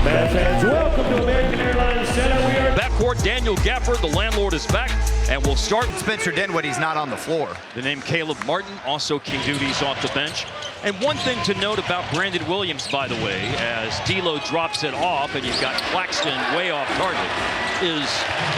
Fans, welcome to American Airlines Center. We are backcourt. Daniel Gafford, the landlord, is back, and we'll start. Spencer Dinwiddie's not on the floor. The name Caleb Martin, also King Duty's off the bench. And one thing to note about Brandon Williams, by the way, as D'Lo drops it off and you've got Claxton way off target, is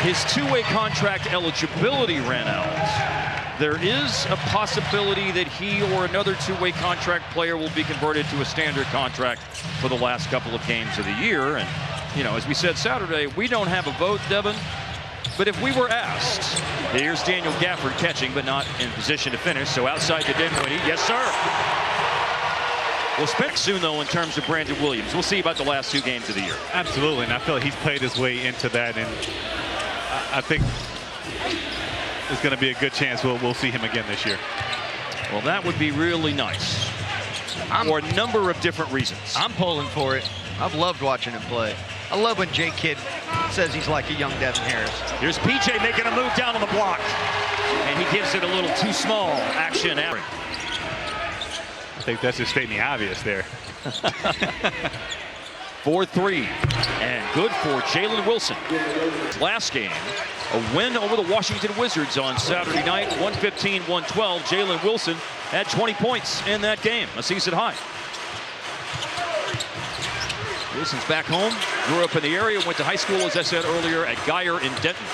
his two-way contract eligibility ran out. There is a possibility that he or another two-way contract player will be converted to a standard contract for the last couple of games of the year. And, you know, as we said Saturday, we don't have a vote, Devin. But if we were asked, here's Daniel Gafford catching, but not in position to finish. So outside to Dinwiddie. Yes, sir. We'll speak soon, though, in terms of Brandon Williams. We'll see about the last two games of the year. Absolutely, and I feel like he's played his way into that, and I think there's going to be a good chance we'll see him again this year. Well, that would be really nice for a number of different reasons. I'm pulling for it. I've loved watching him play. I love when Jay Kidd says he's like a young Devin Harris. Here's PJ making a move down on the block, and he gives it a little too small action. I think that's just stating the obvious there. 4-3, and good for Jalen Wilson. Last game, a win over the Washington Wizards on Saturday night, 115-112. Jalen Wilson had 20 points in that game, a season high. Wilson's back home, grew up in the area, went to high school, as I said earlier, at Geyer in Denton.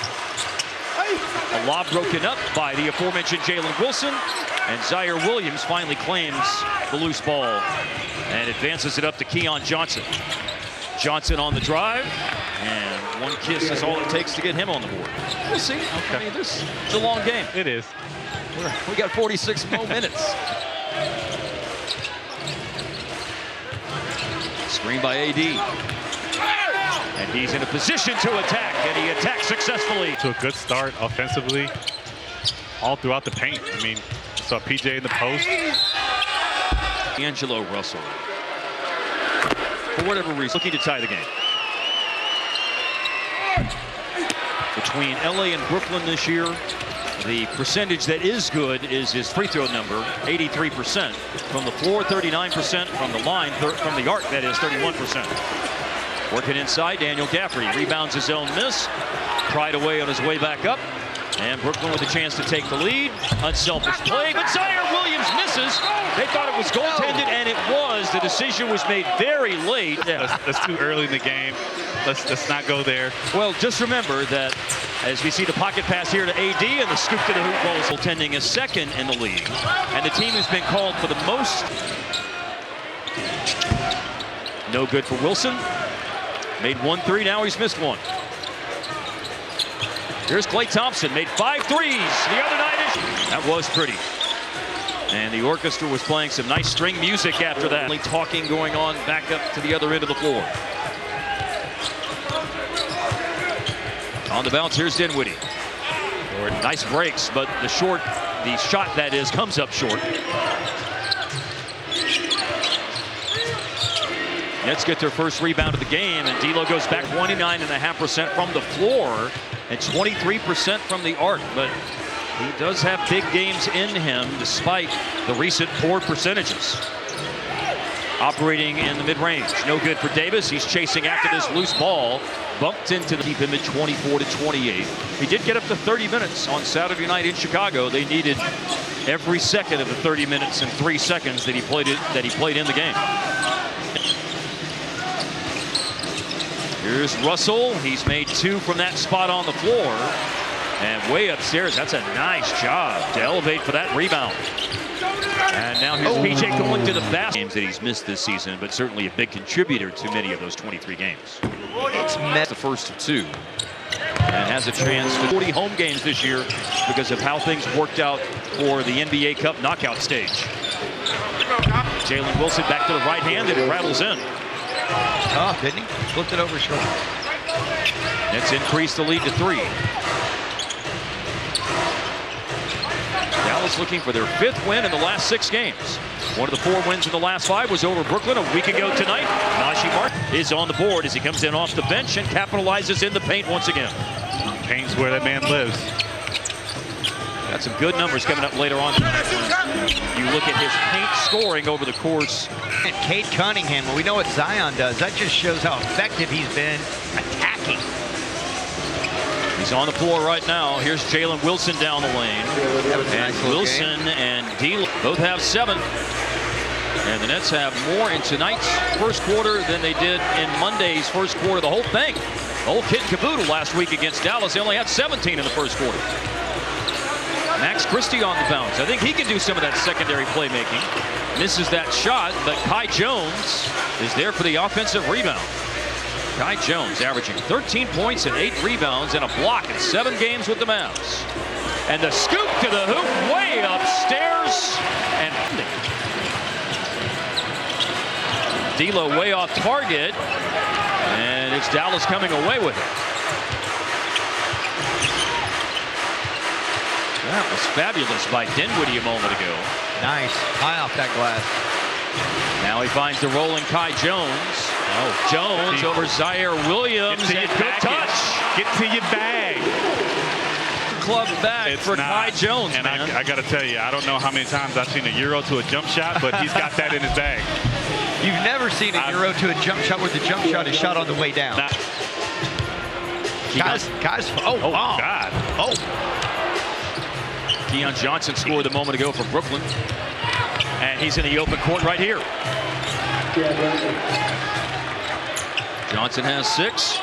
A lob broken up by the aforementioned Jalen Wilson, and Zaire Williams finally claims the loose ball and advances it up to Keon Johnson. Johnson on the drive, and one kiss is all it takes to get him on the board. We'll see. Okay. I mean, this is a long game. It is. We got 46 more minutes. Screen by AD. And he's in a position to attack, and he attacks successfully. To a good start offensively, all throughout the paint. I mean, saw PJ in the post. Angelo Russell, for whatever reason, looking to tie the game. Between LA and Brooklyn this year, the percentage that is good is his free throw number, 83%. From the floor, 39%. From the line, from the arc, that is 31%. Working inside, Daniel Gafford rebounds his own miss. Pried away on his way back up. And Brooklyn with a chance to take the lead. Unselfish play, but Zaire Williams misses. They thought it was goaltended, and it was. The decision was made very late. Yeah. That's too early in the game. Let's not go there. Well, just remember that as we see the pocket pass here to AD and the scoop to the hoop ball, goaltending is second in the league. And the team who's been called for the most. No good for Wilson. Made 1-3, now he's missed one. Here's Klay Thompson, made 5 threes the other night. That was pretty. And the orchestra was playing some nice string music after that. Only talking going on back up to the other end of the floor. On the bounce, here's Dinwiddie. Nice breaks, but the shot that is, comes up short. Nets get their first rebound of the game, and D'Lo goes back 29.5% from the floor and 23% from the arc. But he does have big games in him despite the recent poor percentages. Operating in the mid-range. No good for Davis. He's chasing after this loose ball. Bumped into the keep him at 24-28. He did get up to 30 minutes on Saturday night in Chicago. They needed every second of the 30 minutes and 3 seconds that he played in the game. Here's Russell. He's made 2 from that spot on the floor. And way upstairs, that's a nice job to elevate for that rebound. And now here's PJ going to the basket. Games that he's missed this season, but certainly a big contributor to many of those 23 games. It's the first of 2. And has a chance to 40 home games this year because of how things worked out for the NBA Cup knockout stage. Jalen Wilson back to the right hand, and it rattles in. Oh, didn't he? Flipped it over his shoulder. Nets increase the lead to 3. Dallas looking for their 5th win in the last 6 games. One of the 4 wins in the last 5 was over Brooklyn a week ago tonight. Najee Martin is on the board as he comes in off the bench and capitalizes in the paint once again. Paint's where that man lives. Got some good numbers coming up later on tonight when you look at his paint scoring over the course. And Cade Cunningham, well, we know what Zion does. That just shows how effective he's been attacking. He's on the floor right now. Here's Jalen Wilson down the lane. And Wilson and D'Lo both have 7. And the Nets have more in tonight's first quarter than they did in Monday's first quarter. The whole thing, the whole kit and caboodle last week against Dallas. They only had 17 in the first quarter. Max Christie on the bounce. I think he can do some of that secondary playmaking. Misses that shot, but Kai Jones is there for the offensive rebound. Kai Jones averaging 13 points and 8 rebounds and a block in 7 games with the Mavs. And the scoop to the hoop way upstairs. And D'Lo way off target. And it's Dallas coming away with it. That was fabulous by Dinwiddie a moment ago. Nice. High off that glass. Now he finds the rolling Kai Jones. Oh, Jones over Zaire Williams. And good touch. Get to your bag. Club bag for Kai Jones. And man. I got to tell you, I don't know how many times I've seen a Euro to a jump shot, but he's got that in his bag. You've never seen a Euro to a jump shot where the jump shot is shot on the way down. Guys, oh God. Oh. Keon Johnson scored a moment ago for Brooklyn. And he's in the open court right here. Johnson has 6.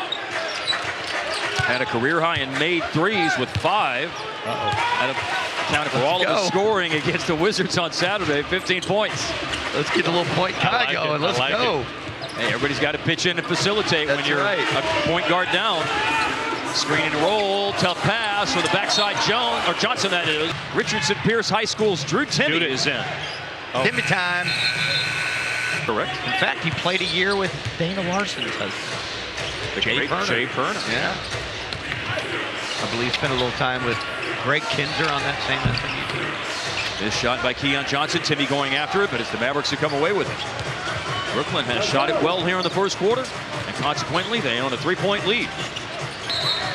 Had a career high and made 3s with 5. Accounted for all of the scoring against the Wizards on Saturday. 15 points. Let's get a little point guy going. Let's go. Hey, everybody's got to pitch in and facilitate when you're a point guard down. Screen and roll, tough pass with the backside Johnson that is. Richardson Pierce High School's Drew Timme is in. Timme time. Correct. In fact, he played a year with Dana Larson's husband. Jay Perna. Yeah. I believe spent a little time with Greg Kinzer on that same SMU team. This shot by Keon Johnson. Timme going after it, but it's the Mavericks who come away with it. Brooklyn has shot it well here in the first quarter, and consequently, they own a 3-point lead.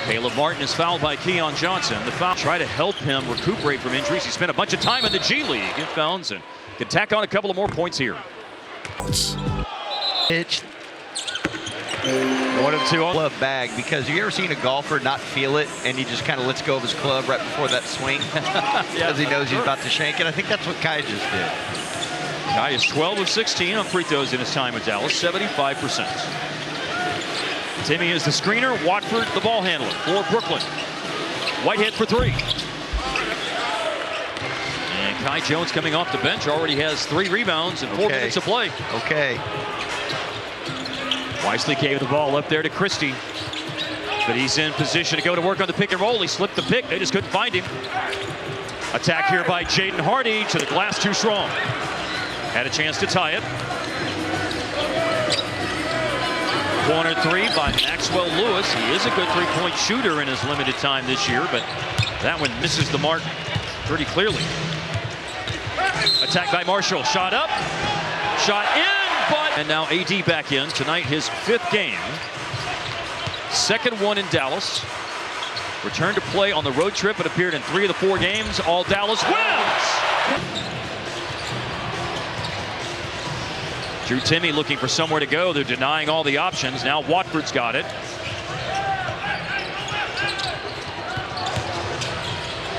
Caleb Martin is fouled by Keon Johnson. The foul try to help him recuperate from injuries. He spent a bunch of time in the G League in Founds and can tack on a couple of more points here. It's 1 of 2 on club bag, because have you ever seen a golfer not feel it and he just kind of lets go of his club right before that swing because he knows he's about to shank it? I think that's what Kai just did. Kai is 12 of 16 on free throws in his time with Dallas, 75%. Timme is the screener. Watford, the ball handler for Brooklyn. Whitehead for 3. And Kai Jones coming off the bench already has 3 rebounds and 4 minutes of play. Okay. Wisely gave the ball up there to Christie. But he's in position to go to work on the pick and roll. He slipped the pick. They just couldn't find him. Attack here by Jaden Hardy to the glass, too strong. Had a chance to tie it. Corner 3 by Maxwell Lewis. He is a good 3-point shooter in his limited time this year, but that one misses the mark pretty clearly. Attack by Marshall. Shot up. Shot in, but... And now AD back in. Tonight, his 5th game. 2nd one in Dallas. Returned to play on the road trip and appeared in 3 of the 4 games. All Dallas wins! Drew Timme looking for somewhere to go. They're denying all the options. Now Watford's got it.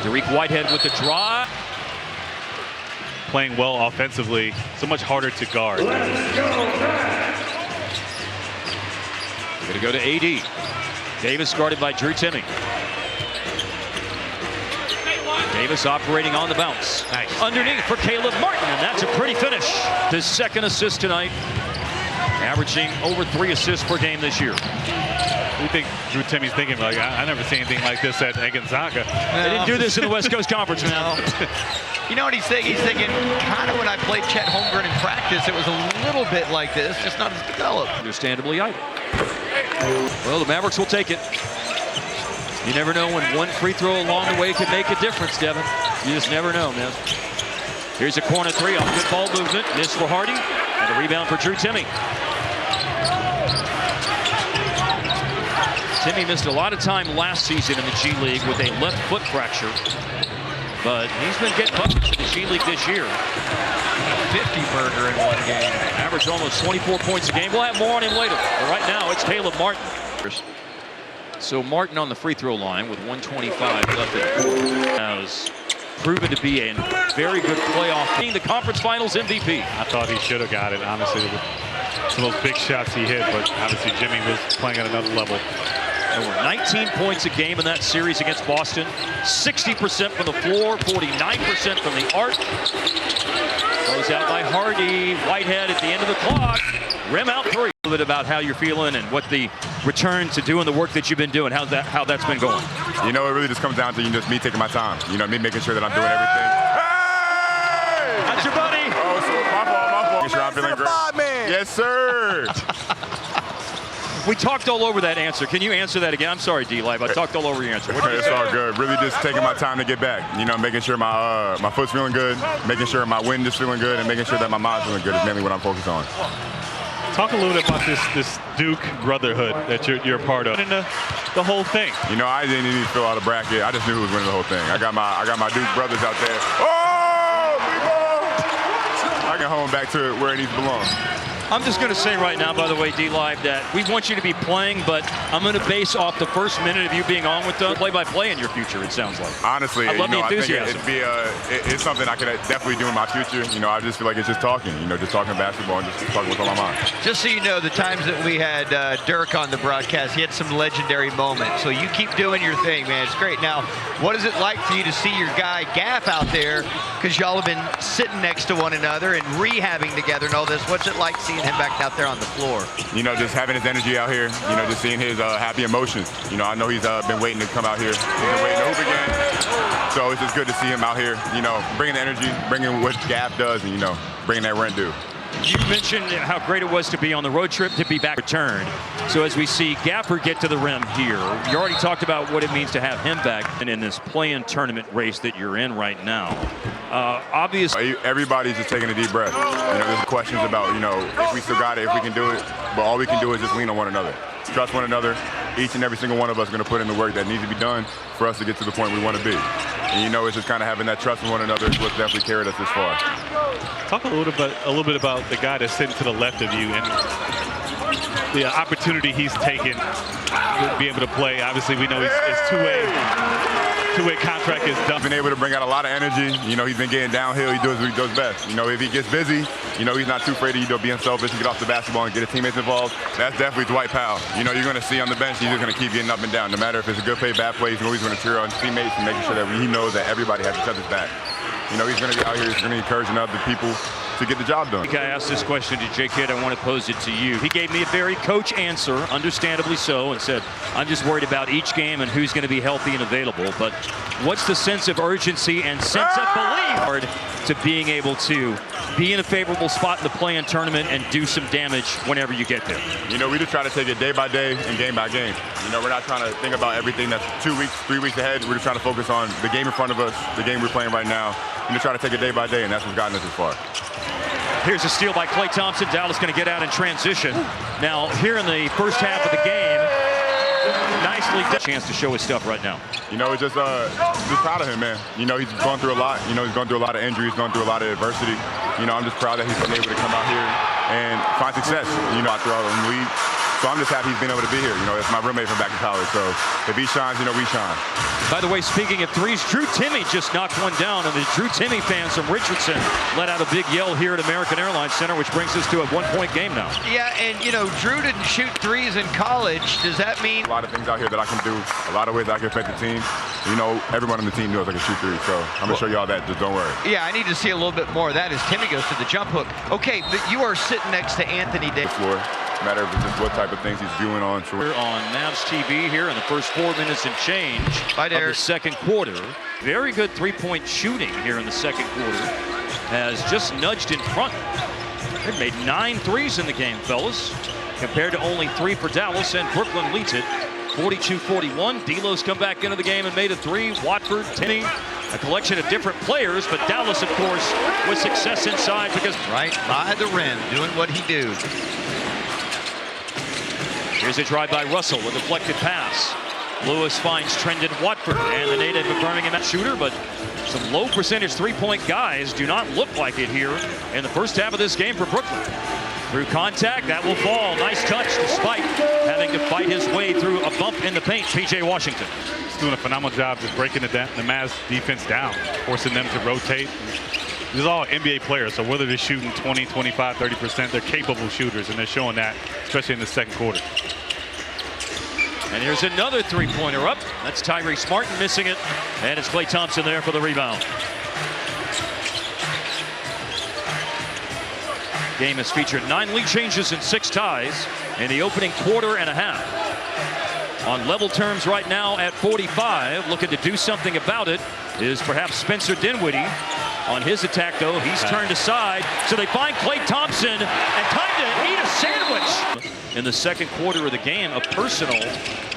Derek Whitehead with the draw. Playing well offensively, so much harder to guard. We're going to go to AD. Davis guarded by Drew Timme. Davis operating on the bounce. Nice. Underneath for Caleb Martin, and that's a pretty finish. His 2nd assist tonight, averaging over 3 assists per game this year. We think Drew Timme's thinking, like, I never seen anything like this at Gonzaga. They didn't do this in the West Coast Conference, man. You know what he's thinking? He's thinking, kind of when I played Chet Holmgren in practice, it was a little bit like this, just not as developed. Understandably idle. Well, the Mavericks will take it. You never know when one free throw along the way can make a difference, Devin. You just never know, man. Here's a corner 3 off good ball movement. Miss for Hardy, and a rebound for Drew Timme. Timme missed a lot of time last season in the G League with a left foot fracture. but he's been getting buckets in the G League this year. 50-burger in one game. Averaged almost 24 points a game. We'll have more on him later. But right now, it's Caleb Martin. So Martin on the free throw line with 1:25 left in the quarter has proven to be a very good playoff team. The conference finals MVP. I thought he should have got it, honestly, with some of those big shots he hit, but obviously Jimmy was playing at another level. There were 19 points a game in that series against Boston. 60% from the floor, 49% from the arc. Goes out by Hardy. Whitehead at the end of the clock. Rim out three. A little bit about how you're feeling and what the return to doing the work that you've been doing, how that's been going. You know, it really just comes down to just me taking my time. You know, me making sure that I'm doing everything. Hey! That's your buddy. Oh, so my fault. Making sure I'm feeling great. Yes, sir. We talked all over that answer. Can you answer that again? I'm sorry, D-Live. I talked all over your answer. It's all good. Really just taking my time to get back. You know, making sure my foot's feeling good, making sure my wind is feeling good, and making sure that my mind's feeling good is mainly what I'm focused on. Talk a little bit about this Duke brotherhood that you're a part of, and the whole thing. You know, I didn't even fill out a bracket. I just knew who was winning the whole thing. I got my Duke brothers out there. Oh, people! I can hold him back to where it needs to belong. I'm just going to say right now, by the way, D-Live, that we want you to be playing, but I'm going to base off the first minute of you being on with the play-by-play in your future, it sounds like. Honestly, I love the enthusiasm. I think it's something I could definitely do in my future. You know, I just feel like it's just talking, just talking basketball and just talking what's on my mind. Just so you know, the times that we had Dirk on the broadcast, he had some legendary moments. So you keep doing your thing, man. It's great. Now, what is it like for you to see your guy Gaff out there? Because y'all have been sitting next to one another and rehabbing together and all this. What's it like seeing him back out there on the floor? You know, just having his energy out here, just seeing his happy emotions. I know he's been waiting to come out here. He's been waiting to hoop again. So it's just good to see him out here, bringing the energy, bringing what Gaff does, and, bringing that rent due. You mentioned how great it was to be on the road trip, to be back returned. So as we see Gaffer get to the rim here, you already talked about what it means to have him back and in this play-in tournament race that you're in right now. Obviously, everybody's just taking a deep breath. There's questions about, if we still got it, if we can do it. But all we can do is just lean on one another. Trust one another. Each and every single one of us are going to put in the work that needs to be done for us to get to the point we want to be. And it's just kind of having that trust in one another is what's definitely carried us this far. Talk a little bit about the guy that's sitting to the left of you and the opportunity he's taken to be able to play. Obviously, we know it's two-way contract is done. He's been able to bring out a lot of energy. He's been getting downhill. He does what he does best. If he gets busy, he's not too afraid of being selfish and get off the basketball and get his teammates involved. That's definitely Dwight Powell. You're going to see on the bench, he's just going to keep getting up and down. No matter if it's a good play, bad play, he's always going to cheer on his teammates and making sure that he knows that everybody has each other's back. He's going to be out here. He's going to encourage other people to get the job done. I asked this question to Jay Kidd. I want to pose it to you. He gave me a very coach answer, understandably so, and said, I'm just worried about each game and who's going to be healthy and available. But what's the sense of urgency and sense of belief to being able to be in a favorable spot in the play-in tournament and do some damage whenever you get there? We just try to take it day by day and game by game. We're not trying to think about everything that's 2 weeks, 3 weeks ahead. We're just trying to focus on the game in front of us, the game we're playing right now, and to try to take it day by day, and that's what's gotten us this far. Here's a steal by Klay Thompson. Dallas going to get out in transition. Now, here in the first half of the game, nicely done. Chance to show his stuff right now. It's just proud of him, man. He's gone through a lot. He's gone through a lot of injuries, gone through a lot of adversity. I'm just proud that he's been able to come out here and find success, out throughout the league. So I'm just happy he's been able to be here. It's my roommate from back in college. So if he shines, we shine. By the way, speaking of threes, Drew Timme just knocked one down, and the Drew Timme fans from Richardson let out a big yell here at American Airlines Center, which brings us to a one-point game now. Yeah, and Drew didn't shoot threes in college. Does that mean? A lot of things out here that I can do, a lot of ways I can affect the team. Everyone on the team knows I can shoot threes, so I'm going to show you all that. Just don't worry. Yeah, I need to see a little bit more of that as Timme goes to the jump hook. Okay, but you are sitting next to Anthony Davis. Matter of just what type of things he's viewing on. We're on Mavs TV here in the first 4 minutes and change of the second quarter. Very good three-point shooting here in the second quarter. Has just nudged in front. They've made 9 threes in the game, fellas, compared to only 3 for Dallas, and Brooklyn leads it 42-41. D'Lo's come back into the game and made a 3. Watford, Timme, a collection of different players, but Dallas, of course, with success inside because right by the rim, doing what he do. Here's a drive by Russell, a deflected pass. Lewis finds Trendon Watford, and the native of Birmingham shooter, but Some low percentage three-point guys do not look like it here in the first half of this game for Brooklyn. Through contact, that will fall. Nice touch despite having to fight his way through a bump in the paint. P.J. Washington. He's doing a phenomenal job just breaking the Mavs defense down, forcing them to rotate. These are all NBA players, so whether they're shooting 20, 25, 30%, they're capable shooters, and they're showing that, especially in the second quarter. And here's another three-pointer up. That's Tyrese Martin missing it, and it's Klay Thompson there for the rebound. Game has featured 9 lead changes and 6 ties in the opening quarter and a half. On level terms right now at 45, looking to do something about it is perhaps Spencer Dinwiddie. On his attack, though, he's turned aside, so they find Klay Thompson, and time to eat a sandwich. In the second quarter of the game, a personal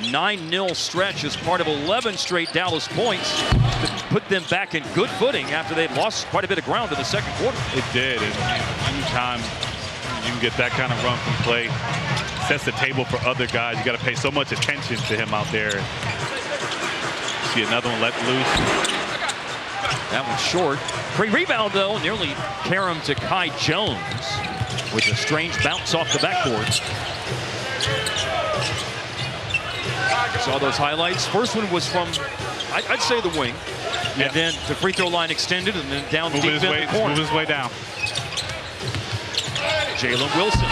9-0 stretch as part of 11 straight Dallas points to put them back in good footing after they'd lost quite a bit of ground in the second quarter. It did, and anytime you can get that kind of run from Klay, sets the table for other guys. You got to pay so much attention to him out there. See another one let loose. That one's short. Free rebound, though, nearly carom to Kai Jones with a strange bounce off the backboard. Saw those highlights. First one was from, I'd say, the wing. Yeah. And then the free throw line extended and then down deep in the corner. Move his way down. Jalen Wilson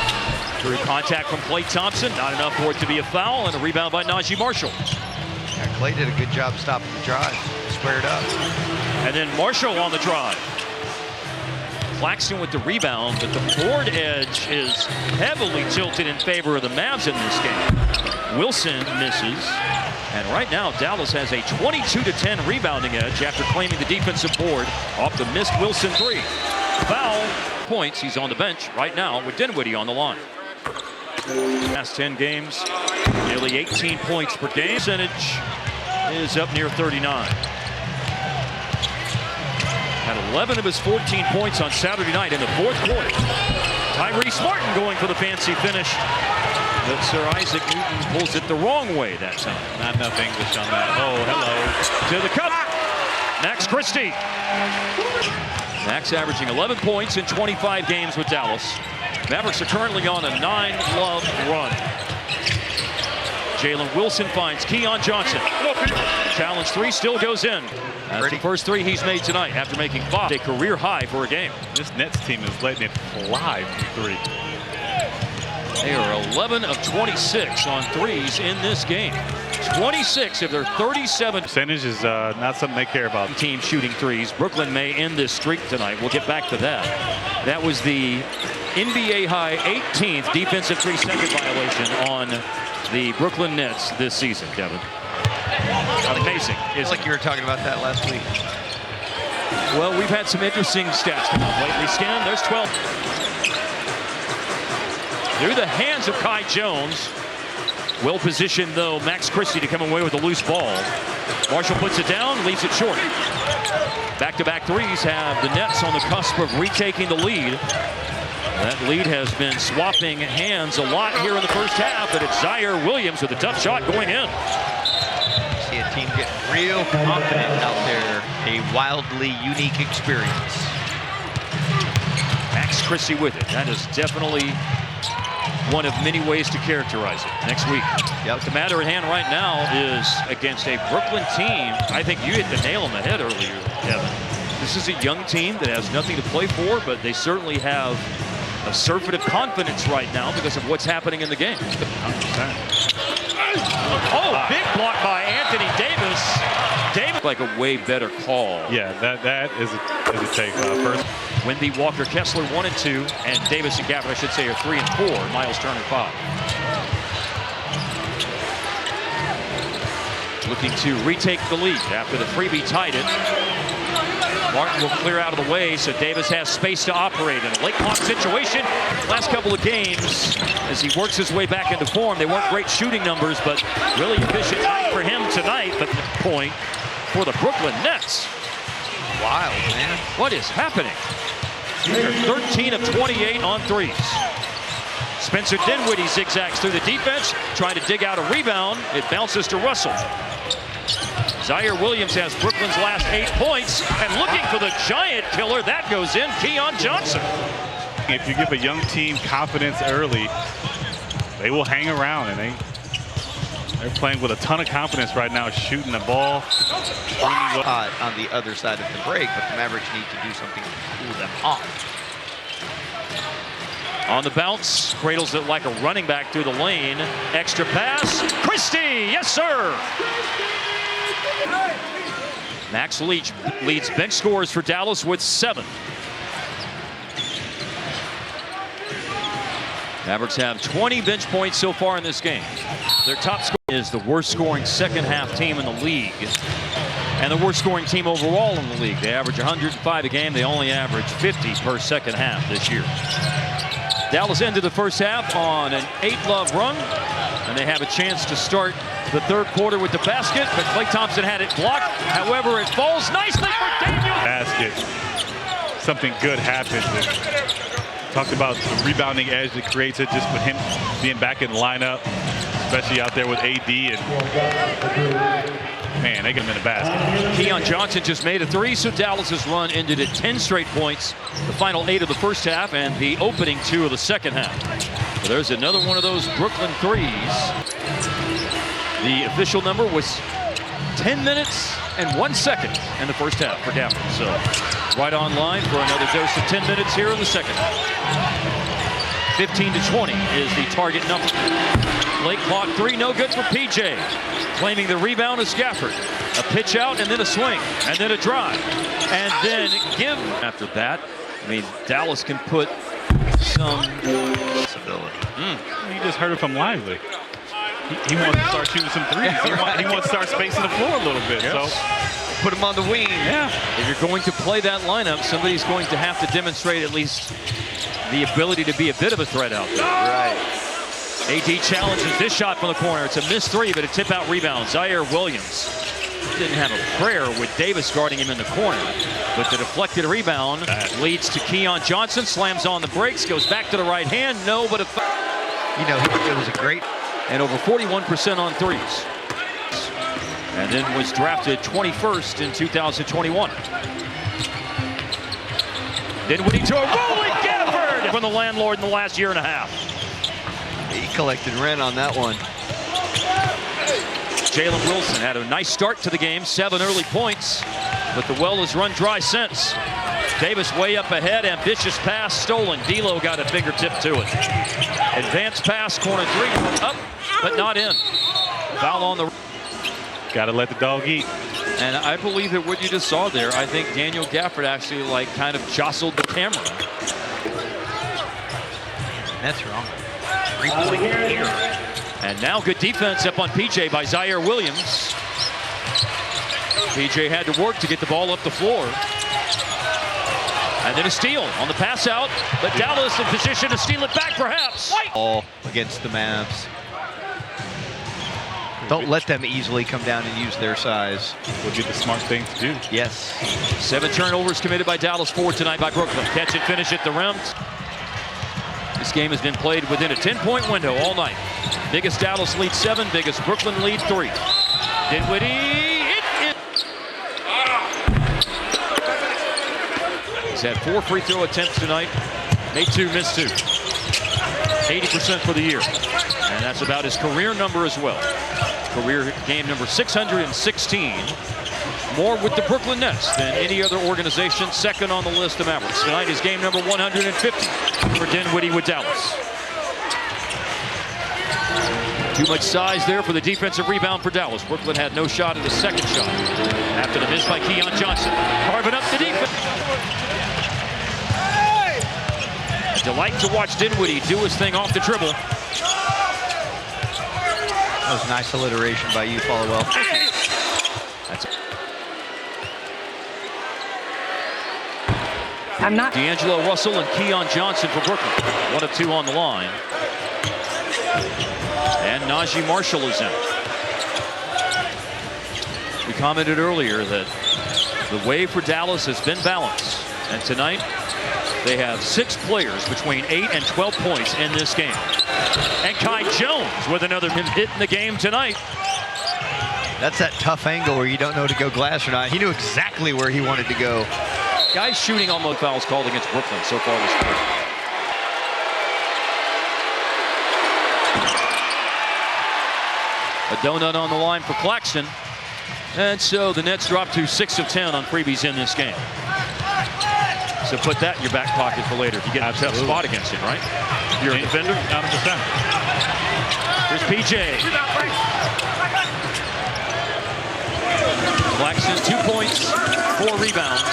through contact from Klay Thompson. Not enough for it to be a foul, and a rebound by Najee Marshall. Yeah, Klay did a good job stopping the drive. Squared up. And then Marshall on the drive. Claxton with the rebound, but the board edge is heavily tilted in favor of the Mavs in this game. Wilson misses. And right now, Dallas has a 22-10 rebounding edge after claiming the defensive board off the missed Wilson three. Foul points. He's on the bench right now with Dinwiddie on the line. Last 10 games, nearly 18 points per game. Percentage is up near 39. Had 11 of his 14 points on Saturday night in the fourth quarter. Tyrese Martin going for the fancy finish. But Sir Isaac Newton pulls it the wrong way that time. Not enough English on that. Oh, hello. To the cup. Max Christie. Max averaging 11 points in 25 games with Dallas. Mavericks are currently on a 9-love run. Jalen Wilson finds Keon Johnson. Challenge three still goes in. That's the first three he's made tonight after making 5. A career high for a game. This Nets team is letting it fly from 3. They are 11 of 26 on threes in this game. 26 of their 37. Percentage is not something they care about. Team shooting threes. Brooklyn may end this streak tonight. We'll get back to that. That was the NBA high 18th defensive 3-second violation on the Brooklyn Nets this season, Kevin. Amazing. It's like you were talking about that last week. Well, we've had some interesting stats come up lately. Scan, there's 12. Through the hands of Kai Jones. Well positioned, though, Max Christie to come away with a loose ball. Marshall puts it down, leaves it short. Back-to-back threes have the Nets on the cusp of retaking the lead. That lead has been swapping hands a lot here in the first half, but it's Zaire Williams with a tough shot going in. See a team getting real confident out there. A wildly unique experience. Max Christie with it. That is definitely one of many ways to characterize it next week. Yep. The matter at hand right now is against a Brooklyn team. I think you hit the nail on the head earlier, Kevin. This is a young team that has nothing to play for, but they certainly have a surfeit of confidence right now because of what's happening in the game. 100%. Oh, big block by Anthony Davis. Davis like a way better call. Yeah, that is a take. First, Wemby, Walker, Kessler 1 and 2, and Davis and Gafford, I should say, are 3 and 4. Miles Turner 5. Looking to retake the lead after the freebie tied it. Martin will clear out of the way, so Davis has space to operate in a late clock situation. Last couple of games, as he works his way back into form, they weren't great shooting numbers, but really efficient night for him tonight. But the point for the Brooklyn Nets. Wild, man. What is happening? They're 13 of 28 on threes. Spencer Dinwiddie zigzags through the defense, trying to dig out a rebound. It bounces to Russell. Zaire Williams has Brooklyn's last 8 points, and looking for the giant killer. That goes in, Keon Johnson. If you give a young team confidence early, they will hang around, and they're playing with a ton of confidence right now, shooting the ball. On the other side of the break, but the Mavericks need to do something to cool them off. On the bounce, cradles it like a running back through the lane. Extra pass, Christie, yes sir! Max Leach leads bench scores for Dallas with 7. Mavericks have 20 bench points so far in this game. Their top scorer is the worst scoring second half team in the league, and the worst scoring team overall in the league. They average 105 a game. They only average 50 per second half this year. Dallas ended the first half on an 8-love run, and they have a chance to start the third quarter with the basket, but Klay Thompson had it blocked. However, it falls nicely for Daniel. Basket. Something good happens. Talked about the rebounding edge that creates it just with him being back in the lineup, especially out there with AD. And man, they get him in the basket. Keon Johnson just made a 3, so Dallas's run ended at 10 straight points. The final 8 of the first half and the opening 2 of the second half. So there's another one of those Brooklyn threes. The official number was 10 minutes and 1 second in the first half for Gafford. So right on line for another dose of 10 minutes here in the second. 15 to 20 is the target number. Late clock 3, no good for PJ. Claiming the rebound is Gafford. A pitch out and then a swing and then a drive and then give. After that, I mean, Dallas can put some Stability. You just heard it from Lively. He wants to start shooting some threes. He wants to start spacing the floor a little bit. Yes. So Put him on the wing. yeah. If you're going to play that lineup, somebody's going to have to demonstrate at least the ability to be a bit of a threat out there. Right. AD challenges this shot from the corner. It's a missed 3, but a tip-out rebound. Zaire Williams didn't have a prayer with Davis guarding him in the corner, but the deflected rebound leads to Keon Johnson. Slams on the brakes, goes back to the right hand. No, but You know, it was a great. and over 41% on threes. And then was drafted 21st in 2021. Dinwiddie to a rolling Gafford from the landlord in the last year and a half. He collected rent on that one. Jalen Wilson had a nice start to the game, 7 early points, but the well has run dry since. Davis way up ahead, ambitious pass stolen. D'Lo got a fingertip to it. Advanced pass, corner 3, up, but not in. Foul on the. Got to let the dog eat. And I believe that what you just saw there, I think Daniel Gafford actually like kind of jostled the camera. That's wrong. 3-point here. And now good defense up on PJ by Zaire Williams. PJ had to work to get the ball up the floor. And then a steal on the pass out, but Dallas in position to steal it back perhaps. All against the Mavs. Don't let them easily come down and use their size. Would be the smart thing to do. Yes. 7 turnovers committed by Dallas, 4 tonight by Brooklyn. Catch and finish at the rim. This game has been played within a 10-point window all night. Biggest Dallas lead 7, biggest Brooklyn lead 3. Dinwiddie, He's had 4 free throw attempts tonight. Made 2, missed 2. 80% for the year. And that's about his career number as well. Career game number 616. More with the Brooklyn Nets than any other organization. Second on the list of Mavericks. Tonight is game number 150 for Dinwiddie with Dallas. Too much size there for the defensive rebound for Dallas. Brooklyn had no shot at the second shot after the miss by Keon Johnson. Carving up the defense. A delight to watch Dinwiddie do his thing off the dribble. That was nice alliteration by you, Followell. That's I'm not. D'Angelo Russell and Keon Johnson for Brooklyn. 1 of 2 on the line. And Najee Marshall is in. We commented earlier that the way for Dallas has been balanced. And tonight, they have 6 players between 8 and 12 points in this game. And Kai Jones with another hit in the game tonight. That's that tough angle where you don't know to go glass or not. He knew exactly where he wanted to go. Guys shooting almost fouls called against Brooklyn so far this year. A donut on the line for Claxton. And so the Nets drop to 6 of 10 on freebies in this game. So put that in your back pocket for later if you get a tough spot against it, right? You're a defender? 100%. Here's PJ. Claxton, 2 points, 4 rebounds.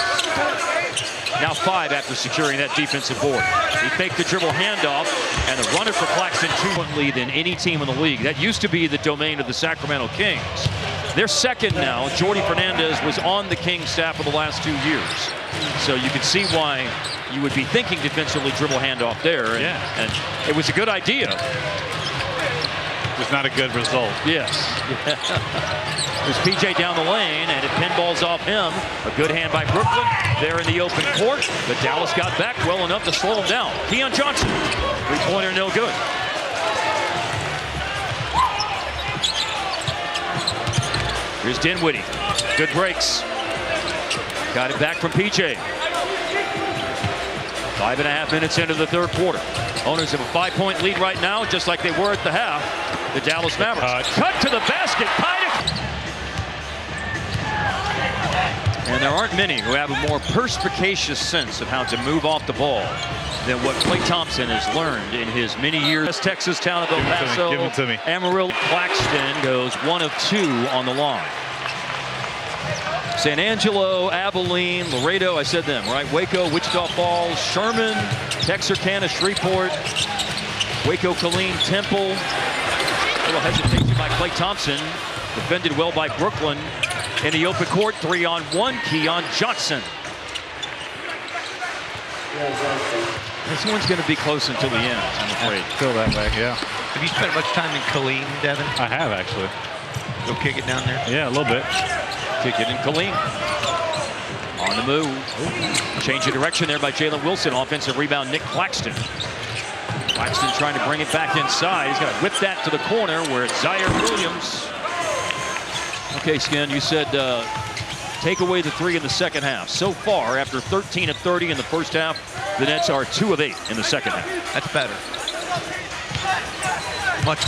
Now 5 after securing that defensive board. He faked the dribble handoff, and the runner for Claxton 2-point lead than any team in the league. That used to be the domain of the Sacramento Kings. They're second now. Jordi Fernandez was on the Kings staff for the last 2 years. So you can see why you would be thinking defensively dribble handoff there. And it was a good idea. It's not a good result. Yes. There's PJ down the lane, and it pinballs off him. A good hand by Brooklyn. There in the open court. But Dallas got back well enough to slow him down. Keon Johnson. Three-pointer, no good. Here's Dinwiddie. Good breaks. Got it back from PJ. 5.5 minutes into the third quarter. Owners have a 5-point lead right now, just like they were at the half. The Dallas Mavericks. Cut to the basket. And there aren't many who have a more perspicacious sense of how to move off the ball than what Klay Thompson has learned in his many years. West Texas town of El Paso. Give it to me. Amarillo. Claxton goes 1 of 2 on the line. San Angelo, Abilene, Laredo, I said them, right? Waco, Wichita Falls, Sherman, Texarkana, Shreveport, Waco, Killeen, Temple. A little hesitation by Klay Thompson. Defended well by Brooklyn. In the open court, 3-on-1, Keon Johnson. This one's going to be close until the end, I'm afraid. I feel that way, yeah. Have you spent much time in Killeen, Devin? I have, actually. Go kick it down there? Yeah, a little bit. Kick it in Killeen. On the move. Change of direction there by Jalen Wilson. Offensive rebound, Nick Claxton. Claxton trying to bring it back inside. He's going to whip that to the corner where it's Zaire Williams. Okay, Skin, you said take away the 3 in the second half. So far, after 13 of 30 in the first half, the Nets are 2 of 8 in the second half. That's better. Much.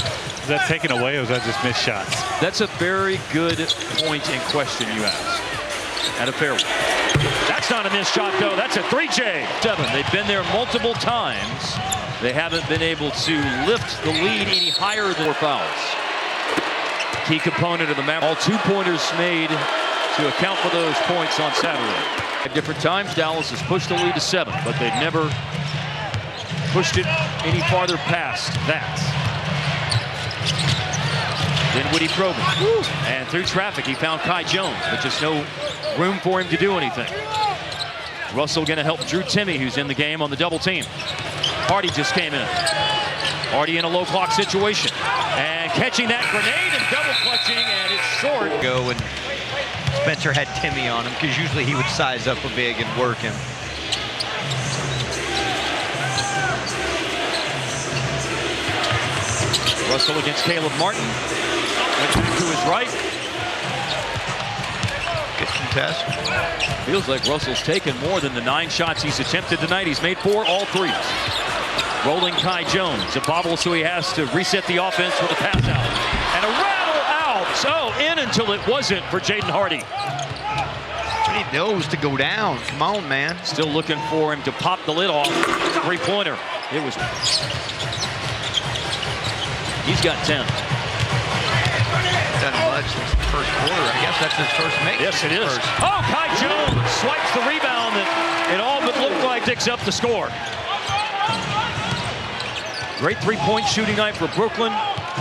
Is that taken away, or is that just missed shots? That's a very good point in question you asked. At a fair one. That's not a missed shot, though. That's a 3J. 7. They've been there multiple times. They haven't been able to lift the lead any higher than 4 fouls. Key component of the Mavericks. All 2-pointers made to account for those points on Saturday. At different times, Dallas has pushed the lead to 7, but they've never pushed it any farther past that. Dinwiddie probing. And through traffic, he found Kai Jones, but just no room for him to do anything. Russell going to help Drew Timme, who's in the game on the double team. Hardy just came in. Hardy in a low clock situation. And catching that grenade and double clutching, and it's short. Go and Spencer had Timme on him, because usually he would size up a big and work him. Russell against Caleb Martin. Went to his right. Good contest. Feels like Russell's taken more than the 9 shots he's attempted tonight. He's made 4, all 3s. Rolling Kai Jones. A bobble, so he has to reset the offense with a pass out. And a rattle out. So in until it wasn't for Jaden Hardy. He knows to go down. Come on, man. Still looking for him to pop the lid off. 3-pointer. It was. He's got 10. Done much since the first quarter. I guess that's his first make. Yes, it is. Oh, Kai Jones swipes the rebound that it all but looked like digs up the score. Great 3-point shooting night for Brooklyn.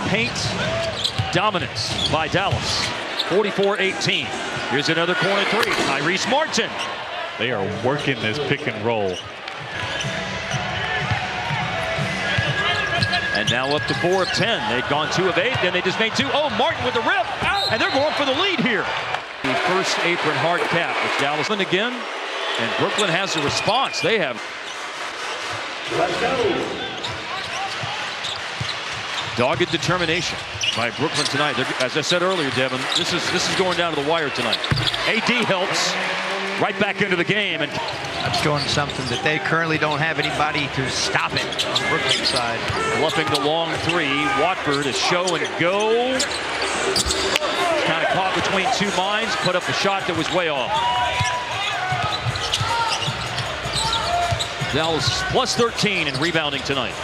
Paint dominance by Dallas. 44-18. Here's another corner 3. Tyrese Martin. They are working this pick and roll. And now up to 4 of 10. They'd gone 2 of 8, then they just made 2. Oh, Martin with the rip, and they're going for the lead here. The first apron hard cap with Dallas again, and Brooklyn has a response. They have. Let's go. Dogged determination by Brooklyn tonight. As I said earlier, Devin, this is going down to the wire tonight. AD helps right back into the game, and I'm showing something that they currently don't have anybody to stop it on Brooklyn's side. bluffing the long three. Watford a show and go. Kind of caught between two minds. Put up a shot that was way off. Dallas plus 13 in rebounding tonight.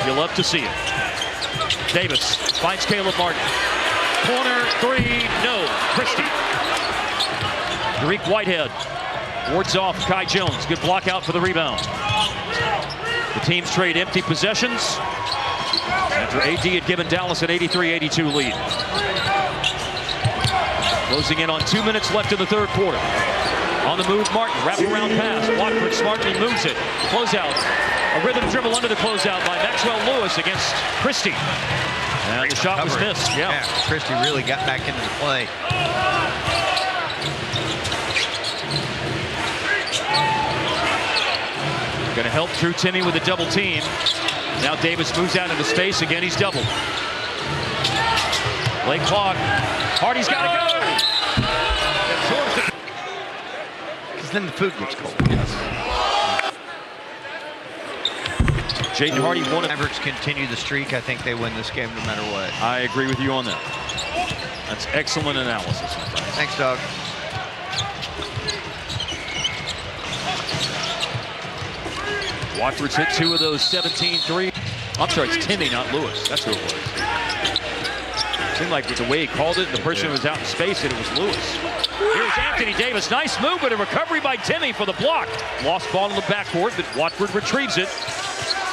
You'll love to see it. Davis finds Caleb Martin. Corner three, no. Christie. Tariq Whitehead wards off Kai Jones. Good block out for the rebound. The teams trade empty possessions after AD had given Dallas an 83-82 lead. Closing in on 2 minutes left in the third quarter. On the move, Martin, wraparound pass. Watford smartly moves it. Closeout. A rhythm dribble under the closeout by Maxwell Lewis against Christie. And the shot was missed. Yeah, Christie really got back into the play. Going to help Drew Timme with a double team. Now Davis moves out into space. Again, he's doubled. Late clock. Hardy's got to go. Because then the food gets cold. Jaden Hardy won it. Mavericks continue the streak. I think they win this game no matter what. I agree with you on that. That's excellent analysis. Thanks, Doug. Watford's hit 2 of those 17 threes. I'm sorry, it's Timme, not Lewis. That's who it was. Seemed like with the way he called it, the person who was out in space, and it was Lewis. Here's Anthony Davis. Nice move, but a recovery by Timme for the block. Lost ball in the backcourt, but Watford retrieves it.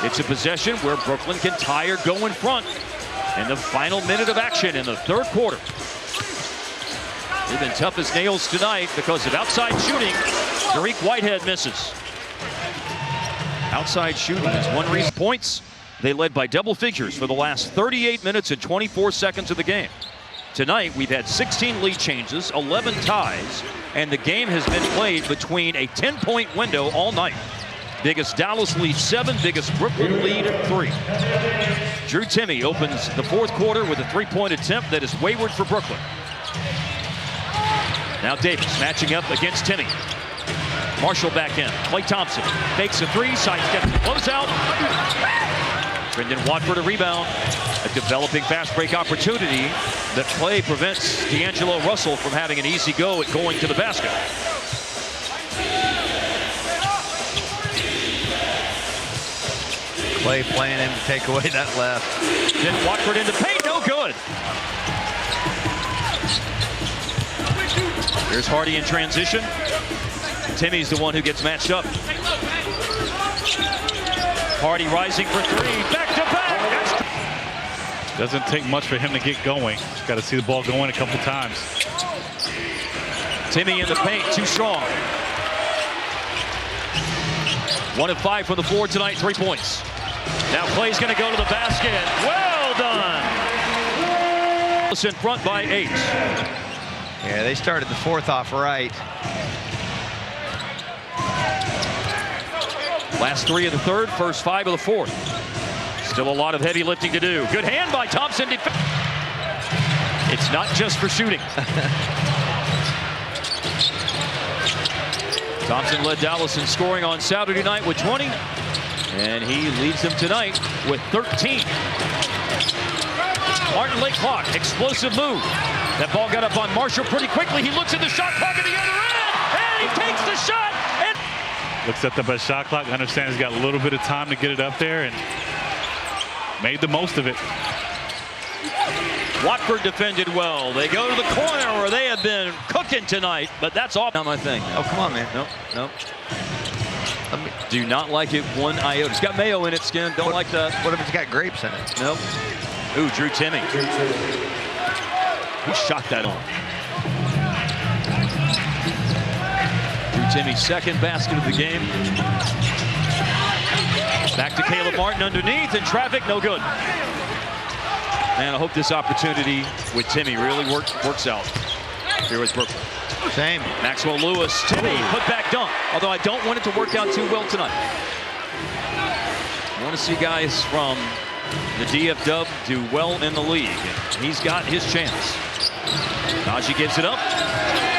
It's a possession where Brooklyn can tie or go in front in the final minute of action in the third quarter. They've been tough as nails tonight because of outside shooting. Tariq Whitehead misses. Outside shooting is one reason. Points, they led by double figures for the last 38 minutes and 24 seconds of the game. Tonight, we've had 16 lead changes, 11 ties, and the game has been played between a 10-point window all night. Biggest Dallas lead 7, biggest Brooklyn lead 3. Drew Timme opens the fourth quarter with a three-point attempt that is wayward for Brooklyn. Now Davis matching up against Timme. Marshall back in. Klay Thompson fakes a three, sidesteps the closeout. Brendan Watford a rebound. A developing fast break opportunity that Klay prevents D'Angelo Russell from having an easy go at going to the basket. Klay playing him to take away that left. Then Watford into paint, no good. Here's Hardy in transition. Timme's the one who gets matched up. Hardy rising for three, back to back. Doesn't take much for him to get going. Got to see the ball going a couple times. Timme in the paint, too strong. 1 of 5 from the floor tonight, 3 points. Now Klay's going to go to the basket. Well done. In front by 8. Yeah, they started the fourth off right. Last 3 of the third, first 5 of the fourth. Still a lot of heavy lifting to do. Good hand by Thompson. It's not just for shooting. Thompson led Dallas in scoring on Saturday night with 20. And he leads them tonight with 13. Martin late clock, explosive move. That ball got up on Marshall pretty quickly. He looks at the shot clock at the other end, and he takes the shot. And looks at the best shot clock, understands he's got a little bit of time to get it up there, and made the most of it. Watford defended well. They go to the corner where they have been cooking tonight, but that's off. Not my thing. Oh, come on, man. Nope. Do not like it one iota. It's got mayo in it, Skin. Don't like that. What if it's got grapes in it? Nope. Ooh, Drew Timme. He shot that on. Drew Timme's second basket of the game. Back to Caleb Martin underneath, and traffic, no good. Man, I hope this opportunity with Timme really works out here with Brooklyn. Same. Maxwell Lewis, Timme, put back dunk. Although I don't want it to work out too well tonight. I want to see guys from The DF Dub do well in the league. He's got his chance. Najee gives it up.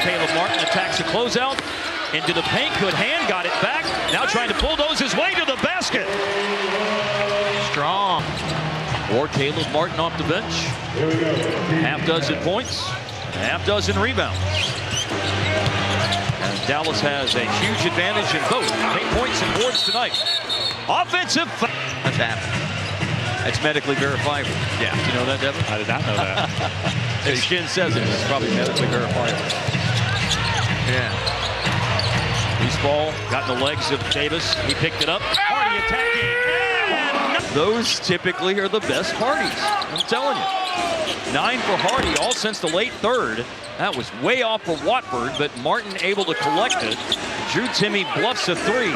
Caleb Martin attacks the closeout. Into the paint, good hand, got it back. Now trying to bulldoze his way to the basket. Strong. Or Caleb Martin off the bench. Half dozen points, half dozen rebounds. And Dallas has a huge advantage in both 8 points and boards tonight. Offensive. That's happening. It's medically verifiable. Yeah. You know that, Devin? I did not know that. If Shin says it, it's probably medically verifiable. Yeah. Loose ball, got in the legs of Davis. He picked it up. Hardy attacking. And those typically are the best parties. I'm telling you. 9 for Hardy, all since the late third. That was way off for Watford, but Martin able to collect it. Drew Timme bluffs a 3.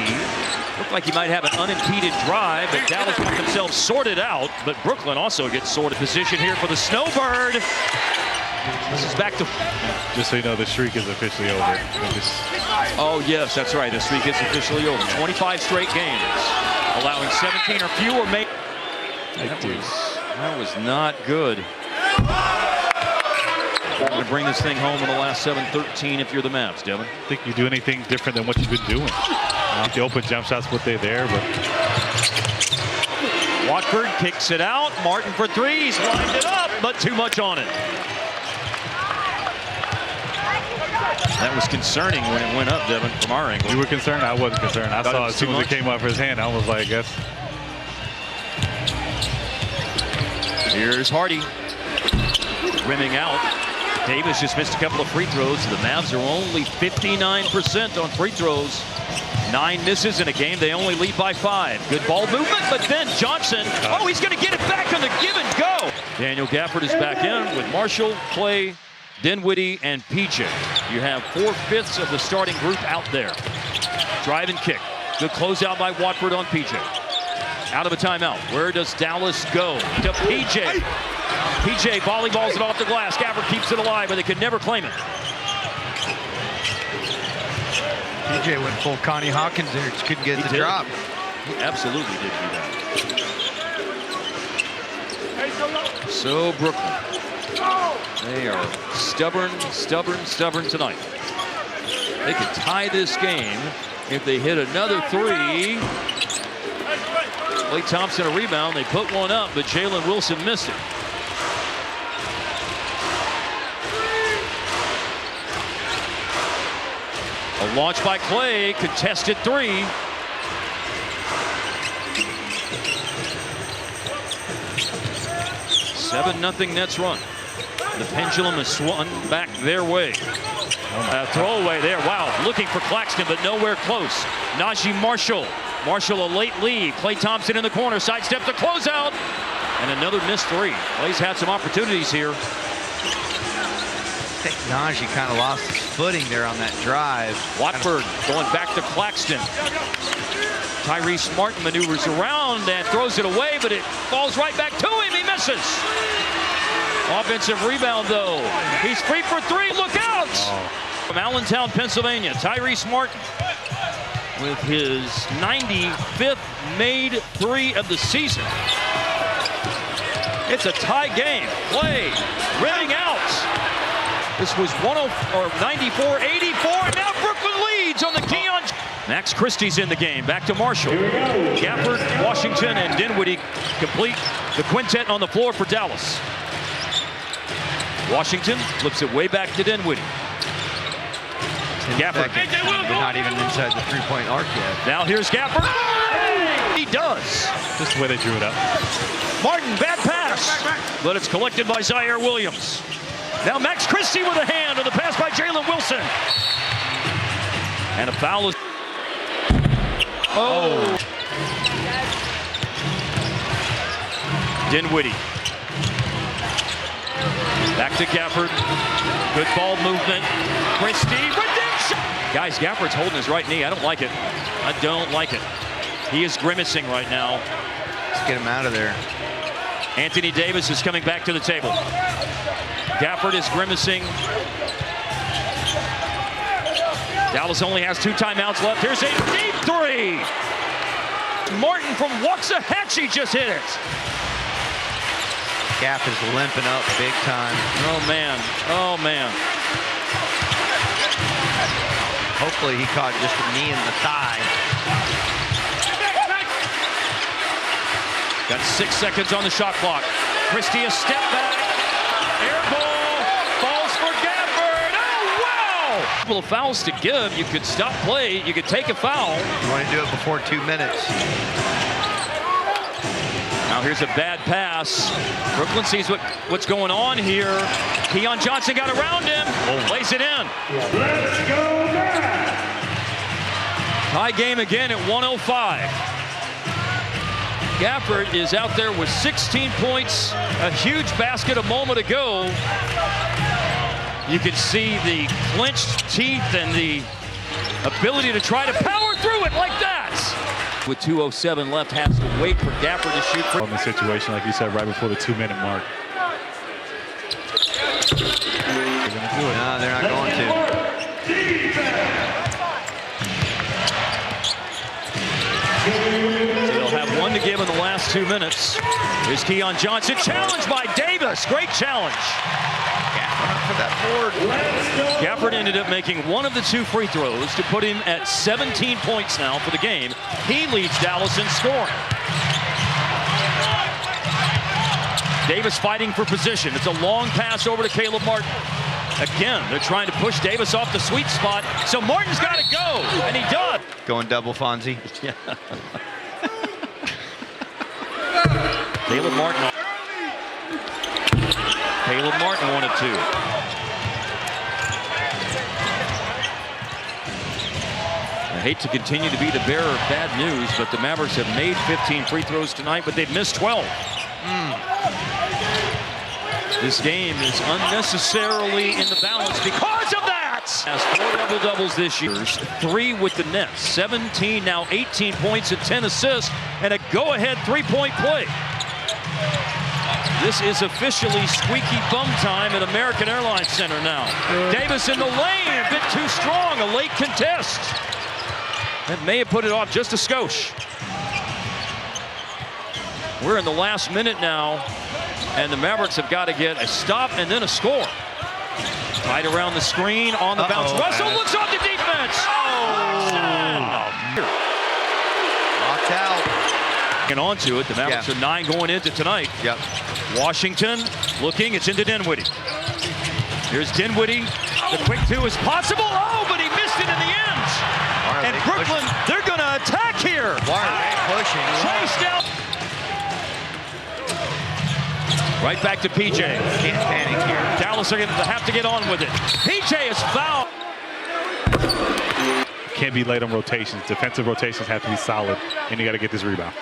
Looked like he might have an unimpeded drive, but Dallas got themselves sorted out. But Brooklyn also gets sorted. Position here for the Snowbird. This is back to. Just so you know, the streak is officially over. Oh, yes, that's right. The streak is officially over. 25 straight games, allowing 17 or fewer. That was not good. We're going to bring this thing home in the last 7-13 if you're the Mavs, Devin. I think you do anything different than what you've been doing. The open jump shots, what they're there, but. Watford kicks it out. Martin for 3. He's lined it up, but too much on it. That was concerning when it went up, Devin, from our angle. You were concerned? I wasn't concerned. I saw as soon as it came off his hand, I was like, yes. Here's Hardy. Rimming out. Davis just missed a couple of free throws. The Mavs are only 59% on free throws. 9 misses in a game. They only lead by 5. Good ball movement, but then Johnson. Oh, he's going to get it back on the give and go. Daniel Gafford is back in with Marshall, Clay, Dinwiddie, and PJ. You have 4/5 of the starting group out there. Drive and kick. Good closeout by Watford on PJ. Out of a timeout. Where does Dallas go? To PJ. PJ volleyballs it off the glass. Gafford keeps it alive, but they could never claim it. PJ went full Connie Hawkins there. Just couldn't get the drop. He absolutely did do that. So Brooklyn. They are stubborn tonight. They could tie this game if they hit another 3. Klay Thompson a rebound. They put one up, but Jalen Wilson missed it. A launch by Clay, contested 3. $7-0 Nets run. The pendulum has swung back their way. Throwaway there. Wow, looking for Claxton, but nowhere close. Najee Marshall. Marshall a late lead. Klay Thompson in the corner. Sidestep to close out. And another missed 3. Clay's had some opportunities here. I think Najee kind of lost his footing there on that drive. Watford going back to Claxton. Tyrese Martin maneuvers around and throws it away, but it falls right back to him. He misses. Offensive rebound, though. He's free for 3. Look out! From Allentown, Pennsylvania, Tyrese Martin with his 95th made 3 of the season. It's a tie game. Clay rimming out. This was 94-84. Now Brooklyn leads on the Keon. Max Christie's in the game. Back to Marshall. Gafford, Washington, and Dinwiddie complete the quintet on the floor for Dallas. Washington flips it way back to Dinwiddie. Gafford. They're not even inside the 3-point arc yet. Now here's Gafford. He does. Just the way they drew it up. Martin, bad pass. But it's collected by Zaire Williams. Now Max Christie with a hand on the pass by Jalen Wilson. And a foul is. Oh. Dinwiddie. Back to Gafford. Good ball movement. Christie. Redemption. Guys, Gafford's holding his right knee. I don't like it. I don't like it. He is grimacing right now. Let's get him out of there. Anthony Davis is coming back to the table. Gafford is grimacing. Dallas only has 2 timeouts left. Here's a deep 3. Martin from Waxahachie just hit it. Gaff is limping up big time. Oh, man. Oh, man. Hopefully he caught just a knee in the thigh. Got 6 seconds on the shot clock. Christie a step back. Air ball. Falls for Gafford. Oh, wow! A couple of fouls to give. You could stop play. You could take a foul. You want to do it before 2 minutes. Now here's a bad pass. Brooklyn sees what's going on here. Keon Johnson got around him. Lays it in. Let's go back. Tie game again at 105. Gafford is out there with 16 points, a huge basket a moment ago. You can see the clenched teeth and the ability to try to power through it like that. With 2:07 left, has to wait for Gafford to shoot. On the situation, like you said, right before the 2-minute mark. They're gonna do it. No, they're not going to. They'll have one to give in the last 2 minutes. Here's Keon Johnson, challenged by Davis. Great challenge. For that board. Gafford ended up making one of the 2 free throws to put him at 17 points now for the game. He leads Dallas in scoring. Davis fighting for position. It's a long pass over to Caleb Martin. Again, they're trying to push Davis off the sweet spot, so Martin's got to go, and he does. Going double Fonzie. Yeah. Caleb Martin. Caleb Martin wanted to. I hate to continue to be the bearer of bad news, but the Mavericks have made 15 free throws tonight, but they've missed 12. This game is unnecessarily in the balance because of that. Has 4 double-doubles this year, 3 with the Nets, 17, now 18 points and 10 assists, and a go-ahead 3-point play. This is officially squeaky bum time at American Airlines Center now. Davis in the lane, a bit too strong, a late contest. That may have put it off just a skosh. We're in the last minute now, and the Mavericks have got to get a stop and then a score. Tight around the screen, on the bounce. Russell looks off the defense. Locked out. And onto it, the Mavericks are 9 going into tonight. Yep. Washington looking, it's into Dinwiddie. Here's Dinwiddie, the quick 2 is possible. Oh, but he missed it in the end. And Brooklyn, they're going to attack here. Why are they pushing? Chased out. Right back to PJ. Can't panic here. Dallas are going to have to get on with it. PJ is fouled. Can't be late on rotations. Defensive rotations have to be solid, and you got to get this rebound.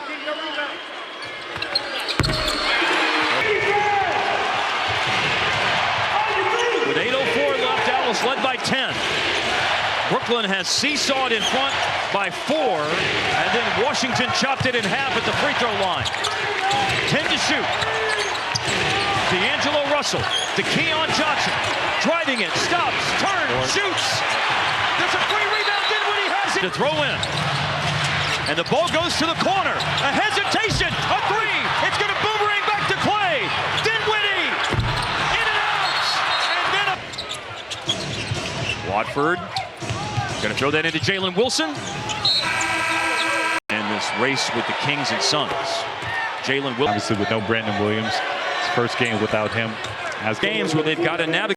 With 8:04 left, Dallas led by 10. Brooklyn has seesawed in front by 4, and then Washington chopped it in half at the free throw line. 10 to shoot. D'Angelo Russell to Keon Johnson. Driving it, stops, turns, shoots. There's a free rebound. Dinwiddie has it to throw in. And the ball goes to the corner. A hesitation, a 3. It's going to boomerang back to Clay. Dinwiddie, in and out. And then Watford going to throw that into Jalen Wilson. And this race with the Kings and Suns. Jalen Wilson. Obviously with no Brandon Williams. His first game without him. Games where they've got to navigate.